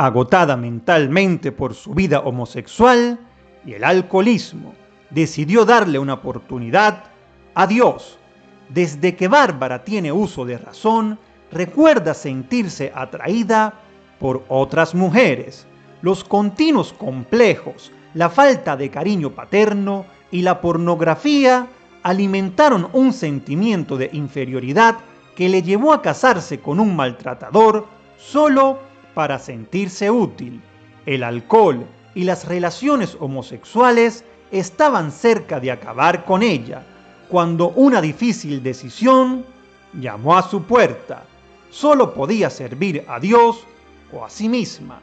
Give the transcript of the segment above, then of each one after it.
Agotada mentalmente por su vida homosexual y el alcoholismo, decidió darle una oportunidad a Dios. Desde que Bárbara tiene uso de razón, recuerda sentirse atraída por otras mujeres. Los continuos complejos, la falta de cariño paterno y la pornografía alimentaron un sentimiento de inferioridad que le llevó a casarse con un maltratador solo para sentirse útil. El alcohol y las relaciones homosexuales estaban cerca de acabar con ella, cuando una difícil decisión llamó a su puerta. Solo podía servir a Dios o a sí misma.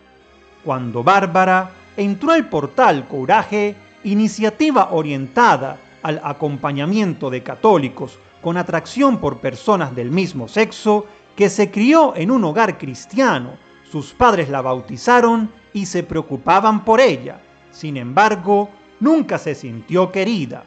Cuando Bárbara entró al portal Coraje, iniciativa orientada al acompañamiento de católicos con atracción por personas del mismo sexo, que se crió en un hogar cristiano, sus padres la bautizaron y se preocupaban por ella. Sin embargo, nunca se sintió querida.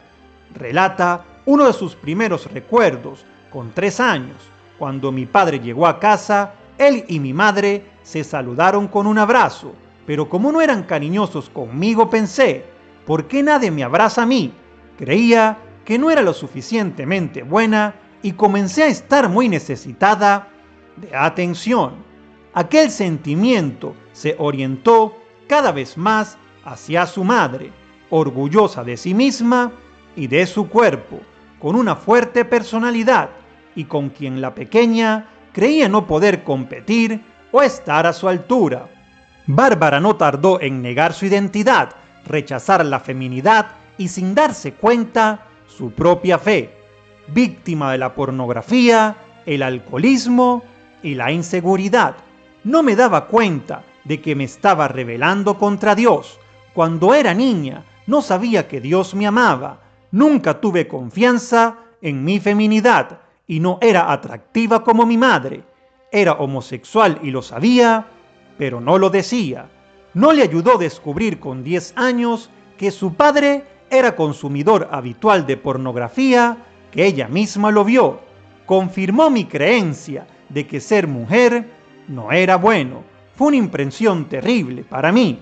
Relata uno de sus primeros recuerdos, con 3 años. Cuando mi padre llegó a casa, él y mi madre se saludaron con un abrazo, pero como no eran cariñosos conmigo, pensé, ¿por qué nadie me abraza a mí? Creía que no era lo suficientemente buena y comencé a estar muy necesitada de atención. Aquel sentimiento se orientó cada vez más hacia su madre, orgullosa de sí misma y de su cuerpo, con una fuerte personalidad y con quien la pequeña creía no poder competir o estar a su altura. Bárbara no tardó en negar su identidad, rechazar la feminidad y, sin darse cuenta, su propia fe, víctima de la pornografía, el alcoholismo y la inseguridad. No me daba cuenta de que me estaba rebelando contra Dios. Cuando era niña, no sabía que Dios me amaba. Nunca tuve confianza en mi feminidad y no era atractiva como mi madre. Era homosexual y lo sabía, pero no lo decía. No le ayudó descubrir con 10 años que su padre era consumidor habitual de pornografía, que ella misma lo vio. Confirmó mi creencia de que ser mujer no era bueno. Fue una impresión terrible para mí.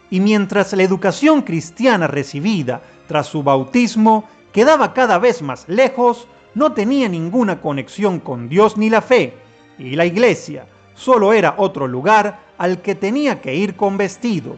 Y mientras la educación cristiana recibida tras su bautismo quedaba cada vez más lejos, no tenía ninguna conexión con Dios ni la fe. Y la iglesia solo era otro lugar al que tenía que ir con vestido.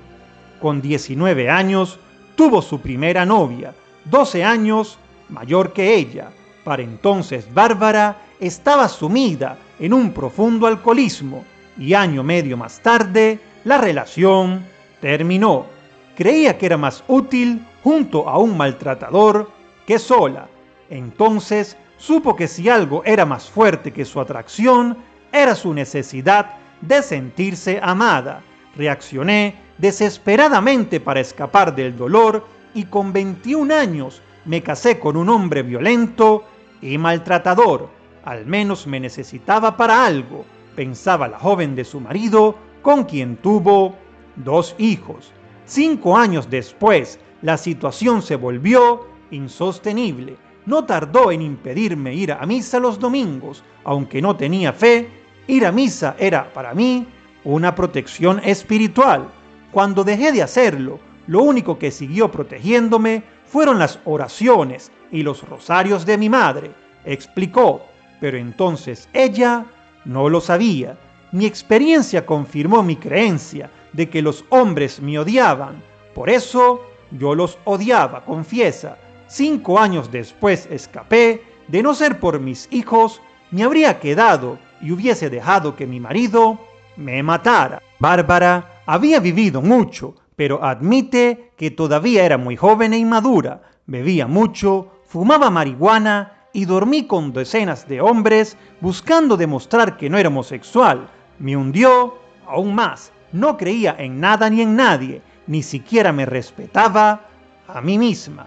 Con 19 años tuvo su primera novia, 12 años mayor que ella. Para entonces Bárbara estaba sumida en un profundo alcoholismo y año medio más tarde la relación terminó. Creía que era más útil junto a un maltratador que sola. Entonces supo que si algo era más fuerte que su atracción, era su necesidad de sentirse amada. Reaccioné desesperadamente para escapar del dolor y con 21 años me casé con un hombre violento y maltratador. Al menos me necesitaba para algo, pensaba la joven de su marido, con quien tuvo 2 hijos. 5 años después, la situación se volvió insostenible. No tardó en impedirme ir a misa los domingos. Aunque no tenía fe, ir a misa era para mí una protección espiritual. Cuando dejé de hacerlo, lo único que siguió protegiéndome fueron las oraciones y los rosarios de mi madre, explicó. Pero entonces ella no lo sabía. Mi experiencia confirmó mi creencia de que los hombres me odiaban. Por eso yo los odiaba, confiesa. 5 años después escapé. De no ser por mis hijos, me habría quedado y hubiese dejado que mi marido me matara. Bárbara había vivido mucho, pero admite que todavía era muy joven e inmadura. Bebía mucho, fumaba marihuana y dormí con decenas de hombres buscando demostrar que no era homosexual. Me hundió aún más. No creía en nada ni en nadie, ni siquiera me respetaba a mí misma.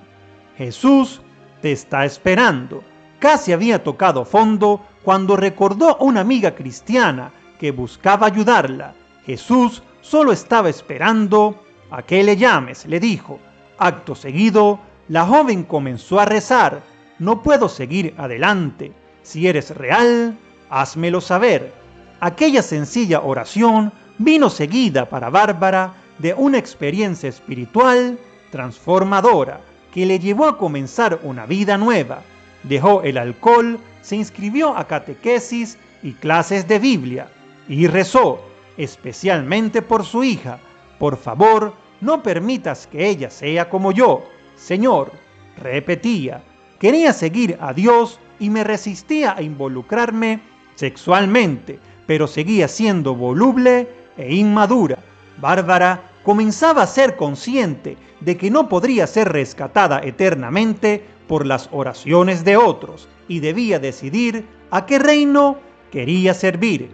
Jesús te está esperando. Casi había tocado fondo cuando recordó a una amiga cristiana que buscaba ayudarla. Jesús solo estaba esperando a que le llames, le dijo. Acto seguido, la joven comenzó a rezar. No puedo seguir adelante. Si eres real, házmelo saber. Aquella sencilla oración vino seguida para Bárbara de una experiencia espiritual transformadora que le llevó a comenzar una vida nueva. Dejó el alcohol, se inscribió a catequesis y clases de Biblia y rezó, especialmente por su hija: por favor, no permitas que ella sea como yo, Señor. Repetía, quería seguir a Dios y me resistía a involucrarme sexualmente, pero seguía siendo voluble e inmadura. Bárbara comenzaba a ser consciente de que no podría ser rescatada eternamente por las oraciones de otros y debía decidir a qué reino quería servir.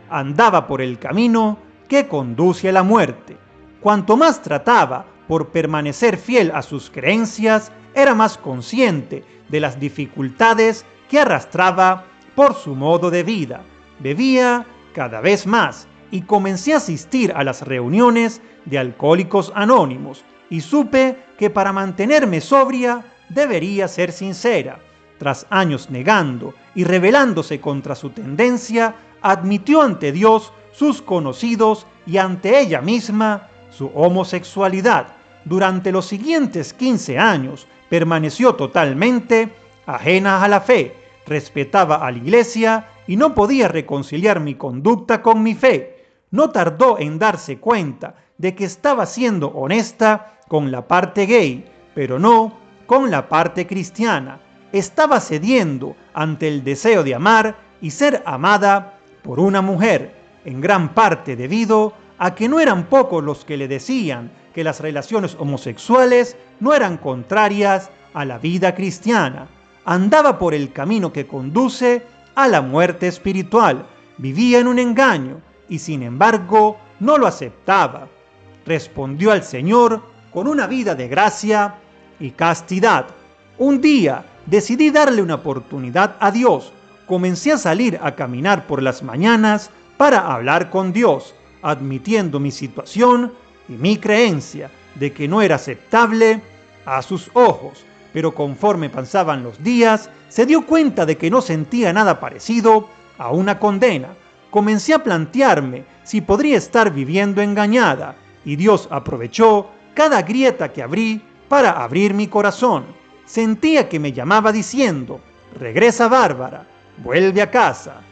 Andaba por el camino que conduce a la muerte. Cuanto más trataba por permanecer fiel a sus creencias, era más consciente de las dificultades que arrastraba por su modo de vida. Bebía cada vez más y comencé a asistir a las reuniones de Alcohólicos Anónimos y supe que para mantenerme sobria debería ser sincera. Tras años negando y rebelándose contra su tendencia, admitió ante Dios, sus conocidos y ante ella misma su homosexualidad. Durante los siguientes 15 años permaneció totalmente ajena a la fe, respetaba a la iglesia y no podía reconciliar mi conducta con mi fe. No tardó en darse cuenta de que estaba siendo honesta con la parte gay, pero no con la parte cristiana. Estaba cediendo ante el deseo de amar y ser amada por una mujer, en gran parte debido a que no eran pocos los que le decían que las relaciones homosexuales no eran contrarias a la vida cristiana. Andaba por el camino que conduce a la muerte espiritual, vivía en un engaño y sin embargo no lo aceptaba. Respondió al Señor con una vida de gracia y castidad. Un día decidí darle una oportunidad a Dios. Comencé a salir a caminar por las mañanas para hablar con Dios, admitiendo mi situación y mi creencia de que no era aceptable a sus ojos. Pero conforme pasaban los días, se dio cuenta de que no sentía nada parecido a una condena. Comencé a plantearme si podría estar viviendo engañada, y Dios aprovechó cada grieta que abrí para abrir mi corazón. Sentía que me llamaba diciendo: regresa, Bárbara, vuelve a casa.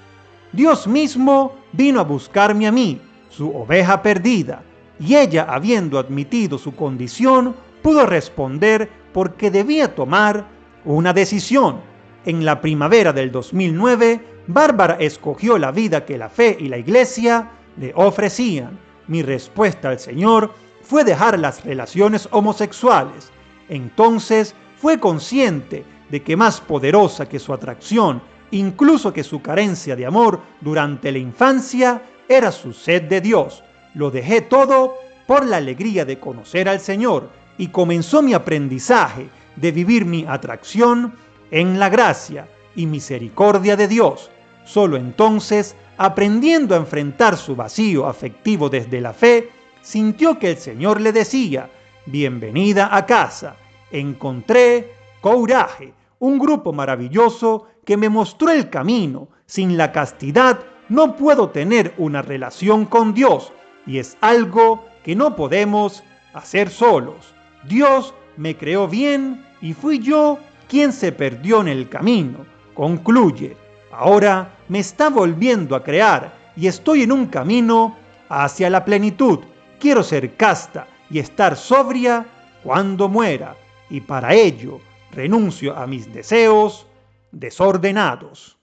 Dios mismo vino a buscarme a mí, su oveja perdida, y ella, habiendo admitido su condición, pudo responder porque debía tomar una decisión. En la primavera del 2009, Bárbara escogió la vida que la fe y la iglesia le ofrecían. Mi respuesta al Señor fue dejar las relaciones homosexuales. Entonces fue consciente de que más poderosa que su atracción, incluso que su carencia de amor durante la infancia, era su sed de Dios. Lo dejé todo por la alegría de conocer al Señor y comenzó mi aprendizaje de vivir mi atracción en la gracia y misericordia de Dios. Solo entonces, aprendiendo a enfrentar su vacío afectivo desde la fe, sintió que el Señor le decía: bienvenida a casa. Encontré Couraje, un grupo maravilloso que me mostró el camino. Sin la castidad no puedo tener una relación con Dios y es algo que no podemos hacer solos. Dios me creó bien y fui yo quien se perdió en el camino. Concluye: ahora me está volviendo a crear y estoy en un camino hacia la plenitud. Quiero ser casta y estar sobria cuando muera, y para ello renuncio a mis deseos desordenados.